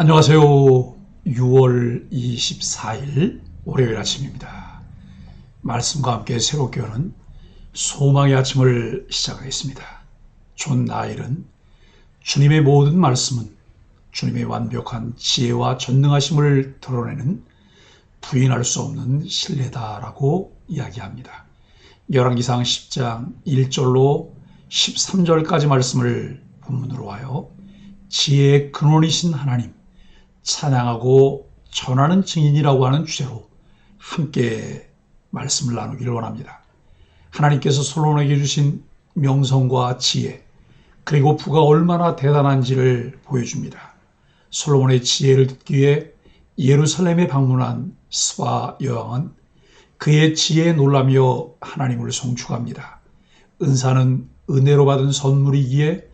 안녕하세요. 6월 24일 월요일 아침입니다. 말씀과 함께 새롭게 오는 소망의 아침을 시작하겠습니다. 존 나일은 주님의 모든 말씀은 주님의 완벽한 지혜와 전능하심을 드러내는 부인할 수 없는 신뢰다라고 이야기합니다. 열왕기상 10장 1절로 13절까지 말씀을 본문으로 와요. 지혜의 근원이신 하나님, 찬양하고 전하는 증인이라고 하는 주제로 함께 말씀을 나누기를 원합니다. 하나님께서 솔로몬에게 주신 명성과 지혜, 그리고 부가 얼마나 대단한지를 보여줍니다. 솔로몬의 지혜를 듣기 위해 예루살렘에 방문한 스바 여왕은 그의 지혜에 놀라며 하나님을 송축합니다. 은사는 은혜로 받은 선물이기에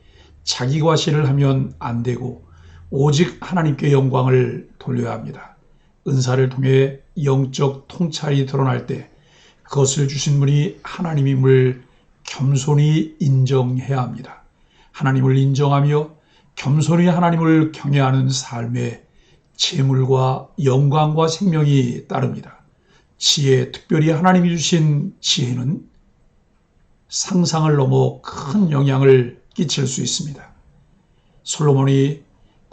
자기 과시를 하면 안 되고 오직 하나님께 영광을 돌려야 합니다. 은사를 통해 영적 통찰이 드러날 때 그것을 주신 분이 하나님임을 겸손히 인정해야 합니다. 하나님을 인정하며 겸손히 하나님을 경외하는 삶에 재물과 영광과 생명이 따릅니다. 지혜, 특별히 하나님이 주신 지혜는 상상을 넘어 큰 영향을 끼칠 수 있습니다. 솔로몬이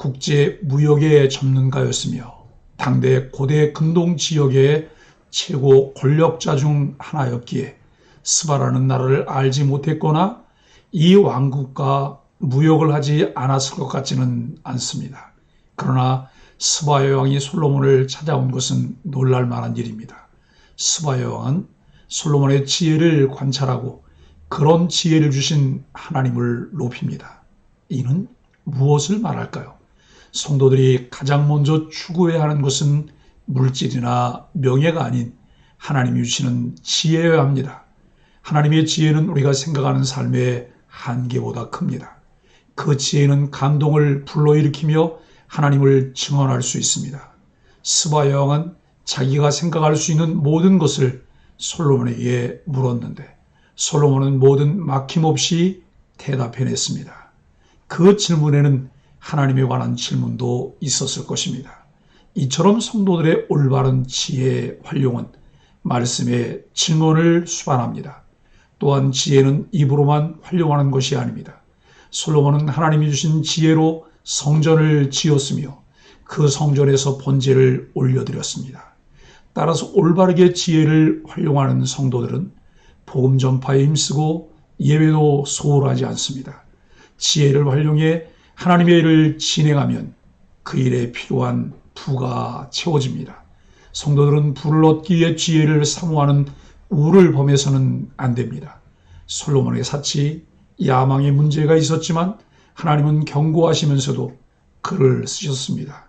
국제 무역의 전문가였으며 당대 고대 근동 지역의 최고 권력자 중 하나였기에 스바라는 나라를 알지 못했거나 이 왕국과 무역을 하지 않았을 것 같지는 않습니다. 그러나 스바 여왕이 솔로몬을 찾아온 것은 놀랄 만한 일입니다. 스바 여왕은 솔로몬의 지혜를 관찰하고 그런 지혜를 주신 하나님을 높입니다. 이는 무엇을 말할까요? 성도들이 가장 먼저 추구해야 하는 것은 물질이나 명예가 아닌 하나님이 주시는 지혜여야 합니다. 하나님의 지혜는 우리가 생각하는 삶의 한계보다 큽니다. 그 지혜는 감동을 불러일으키며 하나님을 증언할 수 있습니다. 스바 여왕은 자기가 생각할 수 있는 모든 것을 솔로몬에게 물었는데 솔로몬은 모든 막힘없이 대답해냈습니다. 그 질문에는 하나님에 관한 질문도 있었을 것입니다. 이처럼 성도들의 올바른 지혜의 활용은 말씀의 증언을 수반합니다. 또한 지혜는 입으로만 활용하는 것이 아닙니다. 솔로몬은 하나님이 주신 지혜로 성전을 지었으며 그 성전에서 번제를 올려드렸습니다. 따라서 올바르게 지혜를 활용하는 성도들은 복음 전파에 힘쓰고 예배도 소홀하지 않습니다. 지혜를 활용해 하나님의 일을 진행하면 그 일에 필요한 부가 채워집니다. 성도들은 부를 얻기 위해 지혜를 사모하는 우를 범해서는 안 됩니다. 솔로몬의 사치, 야망의 문제가 있었지만 하나님은 경고하시면서도 글을 쓰셨습니다.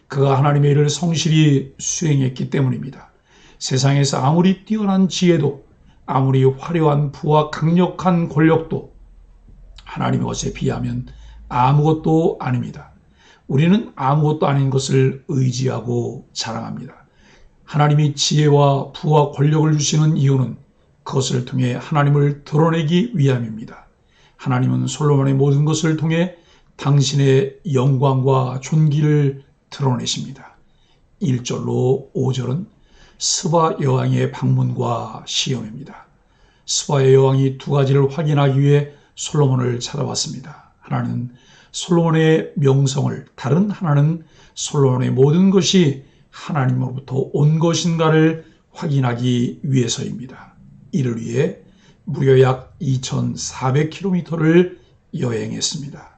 그가 하나님의 일을 성실히 수행했기 때문입니다. 세상에서 아무리 뛰어난 지혜도 아무리 화려한 부와 강력한 권력도 하나님의 것에 비하면 아무것도 아닙니다. 우리는 아무것도 아닌 것을 의지하고 자랑합니다. 하나님이 지혜와 부와 권력을 주시는 이유는 그것을 통해 하나님을 드러내기 위함입니다. 하나님은 솔로몬의 모든 것을 통해 당신의 영광과 존귀를 드러내십니다. 1절로 5절은 스바 여왕의 방문과 시험입니다. 스바의 여왕이 두 가지를 확인하기 위해 솔로몬을 찾아왔습니다. 하나는 솔로몬의 명성을, 다른 하나는 솔로몬의 모든 것이 하나님으로부터 온 것인가를 확인하기 위해서입니다. 이를 위해 무려 약 2400km를 여행했습니다.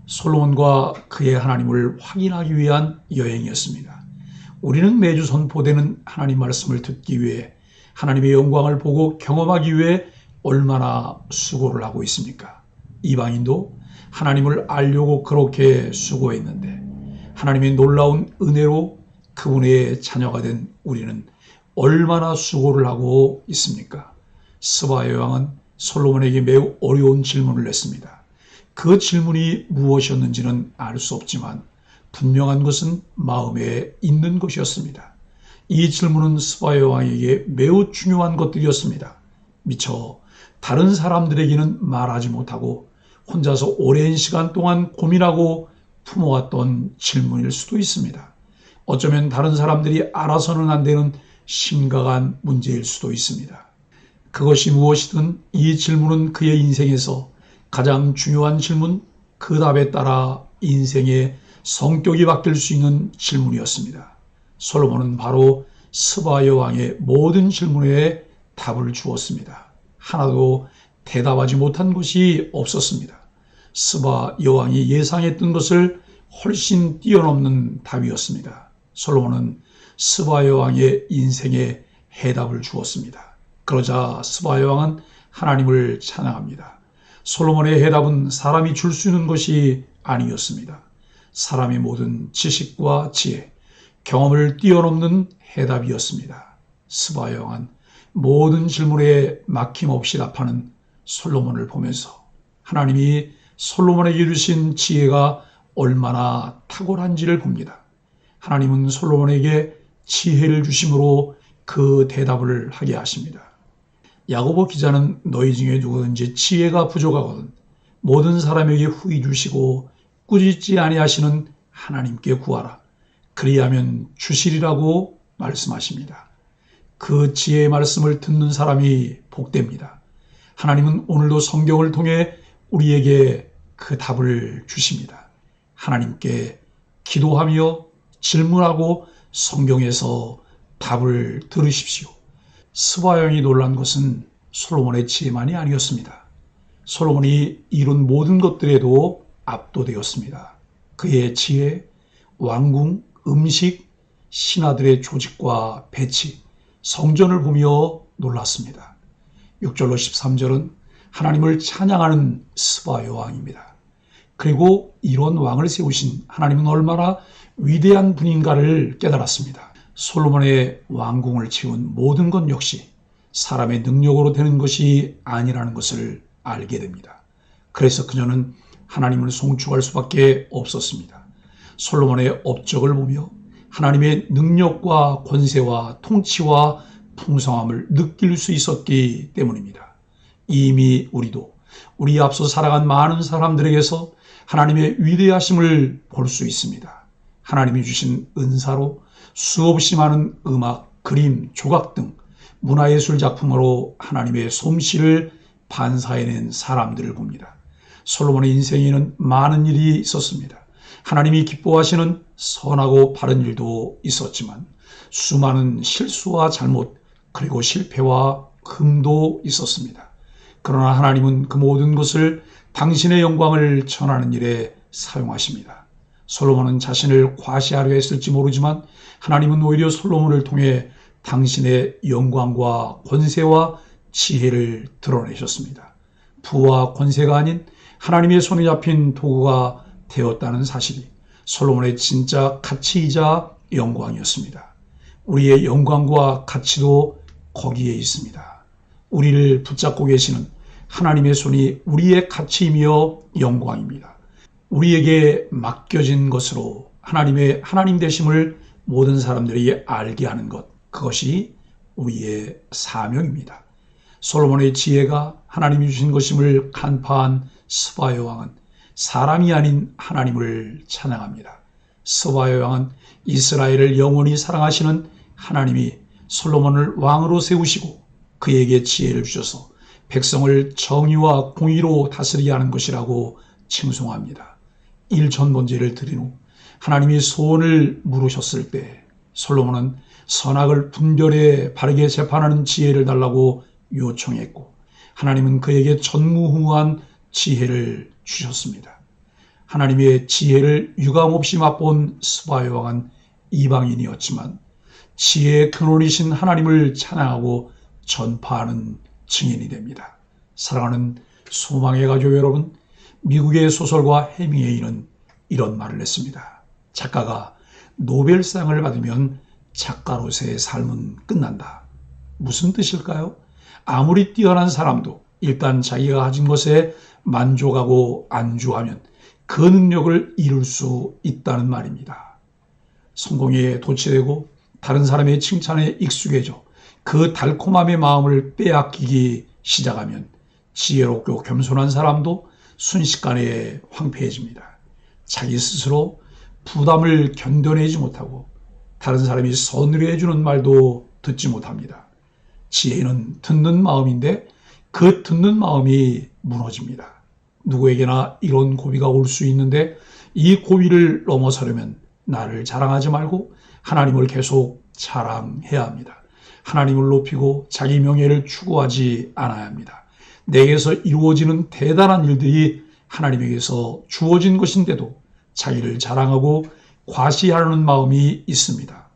솔로몬과 그의 하나님을 확인하기 위한 여행이었습니다. 우리는 매주 선포되는 하나님 말씀을 듣기 위해 하나님의 영광을 보고 경험하기 위해 얼마나 수고를 하고 있습니까? 이방인도 하나님을 알려고 그렇게 수고했는데 하나님의 놀라운 은혜로 그분의 자녀가 된 우리는 얼마나 수고를 하고 있습니까? 스바 여왕은 솔로몬에게 매우 어려운 질문을 했습니다. 그 질문이 무엇이었는지는 알 수 없지만 분명한 것은 마음에 있는 것이었습니다. 이 질문은 스바 여왕에게 매우 중요한 것들이었습니다. 미처 다른 사람들에게는 말하지 못하고 혼자서 오랜 시간 동안 고민하고 품어왔던 질문일 수도 있습니다. 어쩌면 다른 사람들이 알아서는 안 되는 심각한 문제일 수도 있습니다. 그것이 무엇이든 이 질문은 그의 인생에서 가장 중요한 질문, 그 답에 따라 인생의 성격이 바뀔 수 있는 질문이었습니다. 솔로몬은 바로 스바 여왕의 모든 질문에 답을 주었습니다. 하나도 대답하지 못한 것이 없었습니다. 스바 여왕이 예상했던 것을 훨씬 뛰어넘는 답이었습니다. 솔로몬은 스바 여왕의 인생에 해답을 주었습니다. 그러자 스바 여왕은 하나님을 찬양합니다. 솔로몬의 해답은 사람이 줄 수 있는 것이 아니었습니다. 사람의 모든 지식과 지혜, 경험을 뛰어넘는 해답이었습니다. 스바 여왕은 모든 질문에 막힘없이 답하는 솔로몬을 보면서 하나님이 솔로몬에게 주신 지혜가 얼마나 탁월한지를 봅니다. 하나님은 솔로몬에게 지혜를 주심으로 그 대답을 하게 하십니다. 야고보 기자는 너희 중에 누구든지 지혜가 부족하거든 모든 사람에게 후히 주시고 꾸짖지 아니하시는 하나님께 구하라. 그리하면 주시리라고 말씀하십니다. 그 지혜의 말씀을 듣는 사람이 복됩니다. 하나님은 오늘도 성경을 통해 우리에게 그 답을 주십니다. 하나님께 기도하며 질문하고 성경에서 답을 들으십시오. 스바 여왕이 놀란 것은 솔로몬의 지혜만이 아니었습니다. 솔로몬이 이룬 모든 것들에도 압도되었습니다. 그의 지혜, 왕궁, 음식, 신하들의 조직과 배치, 성전을 보며 놀랐습니다. 6절로 13절은 하나님을 찬양하는 스바 여왕입니다. 그리고 이런 왕을 세우신 하나님은 얼마나 위대한 분인가를 깨달았습니다. 솔로몬의 왕궁을 채운 모든 것 역시 사람의 능력으로 되는 것이 아니라는 것을 알게 됩니다. 그래서 그녀는 하나님을 송축할 수밖에 없었습니다. 솔로몬의 업적을 보며 하나님의 능력과 권세와 통치와 풍성함을 느낄 수 있었기 때문입니다. 이미 우리도 우리 앞서 살아간 많은 사람들에게서 하나님의 위대하심을 볼 수 있습니다. 하나님이 주신 은사로 수없이 많은 음악, 그림, 조각 등 문화예술 작품으로 하나님의 솜씨를 반사해낸 사람들을 봅니다. 솔로몬의 인생에는 많은 일이 있었습니다. 하나님이 기뻐하시는 선하고 바른 일도 있었지만 수많은 실수와 잘못 그리고 실패와 흠도 있었습니다. 그러나 하나님은 그 모든 것을 당신의 영광을 전하는 일에 사용하십니다. 솔로몬은 자신을 과시하려 했을지 모르지만 하나님은 오히려 솔로몬을 통해 당신의 영광과 권세와 지혜를 드러내셨습니다. 부와 권세가 아닌 하나님의 손에 잡힌 도구가 되었다는 사실이 솔로몬의 진짜 가치이자 영광이었습니다. 우리의 영광과 가치도 거기에 있습니다. 우리를 붙잡고 계시는 하나님의 손이 우리의 가치이며 영광입니다. 우리에게 맡겨진 것으로 하나님의 하나님 되심을 모든 사람들이 알게 하는 것, 그것이 우리의 사명입니다. 솔로몬의 지혜가 하나님이 주신 것임을 간파한 스바 여왕은 사람이 아닌 하나님을 찬양합니다. 스바 여왕은 이스라엘을 영원히 사랑하시는 하나님이 솔로몬을 왕으로 세우시고 그에게 지혜를 주셔서 백성을 정의와 공의로 다스리게 하는 것이라고 칭송합니다. 일천번제를 드린 후 하나님이 소원을 물으셨을 때 솔로몬은 선악을 분별해 바르게 재판하는 지혜를 달라고 요청했고 하나님은 그에게 전무후무한 지혜를 주셨습니다. 하나님의 지혜를 유감없이 맛본 스바 여왕은 이방인이었지만 지혜의 근원이신 하나님을 찬양하고 전파하는 증인이 됩니다. 사랑하는 소망의 가족 여러분, 미국의 소설가 해밍웨이는 이런 말을 했습니다. 작가가 노벨상을 받으면 작가로서의 삶은 끝난다. 무슨 뜻일까요? 아무리 뛰어난 사람도 일단 자기가 가진 것에 만족하고 안주하면 그 능력을 이룰 수 있다는 말입니다. 성공에 도취되고 다른 사람의 칭찬에 익숙해져 그 달콤함의 마음을 빼앗기기 시작하면 지혜롭고 겸손한 사람도 순식간에 황폐해집니다. 자기 스스로 부담을 견뎌내지 못하고 다른 사람이 서늘해 주는 말도 듣지 못합니다. 지혜는 듣는 마음인데 그 듣는 마음이 무너집니다. 누구에게나 이런 고비가 올 수 있는데 이 고비를 넘어서려면 나를 자랑하지 말고 하나님을 계속 자랑해야 합니다. 하나님을 높이고 자기 명예를 추구하지 않아야 합니다. 내게서 이루어지는 대단한 일들이 하나님에게서 주어진 것인데도 자기를 자랑하고 과시하려는 마음이 있습니다.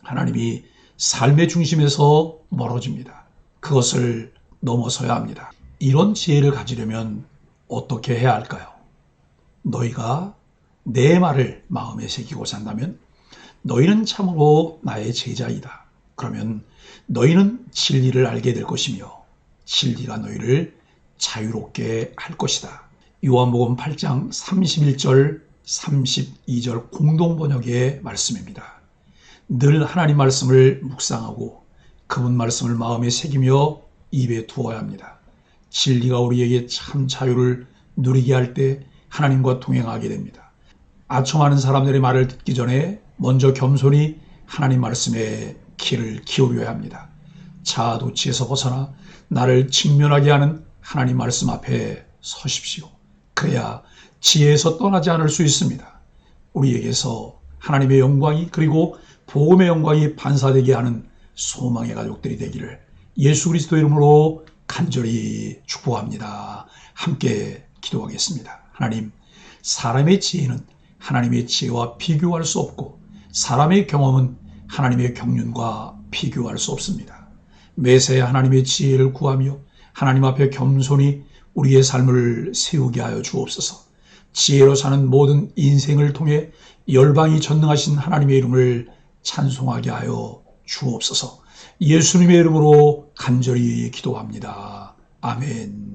하나님이 삶의 중심에서 멀어집니다. 그것을 넘어서야 합니다. 이런 지혜를 가지려면 어떻게 해야 할까요? 너희가 내 말을 마음에 새기고 산다면 너희는 참으로 나의 제자이다. 그러면 너희는 진리를 알게 될 것이며 진리가 너희를 자유롭게 할 것이다. 요한복음 8장 31절 32절 공동번역의 말씀입니다. 늘 하나님 말씀을 묵상하고 그분 말씀을 마음에 새기며 입에 두어야 합니다. 진리가 우리에게 참 자유를 누리게 할 때 하나님과 동행하게 됩니다. 아첨하는 사람들의 말을 듣기 전에 먼저 겸손히 하나님 말씀에 귀를 기울여야 합니다. 자아도취에서 벗어나 나를 직면하게 하는 하나님 말씀 앞에 서십시오. 그래야 지혜에서 떠나지 않을 수 있습니다. 우리에게서 하나님의 영광이 그리고 복음의 영광이 반사되게 하는 소망의 가족들이 되기를 예수 그리스도의 이름으로 간절히 축복합니다. 함께 기도하겠습니다. 하나님, 사람의 지혜는 하나님의 지혜와 비교할 수 없고 사람의 경험은 하나님의 경륜과 비교할 수 없습니다. 매사에 하나님의 지혜를 구하며 하나님 앞에 겸손히 우리의 삶을 세우게 하여 주옵소서. 지혜로 사는 모든 인생을 통해 열방이 전능하신 하나님의 이름을 찬송하게 하여 주옵소서. 예수님의 이름으로 간절히 기도합니다. 아멘.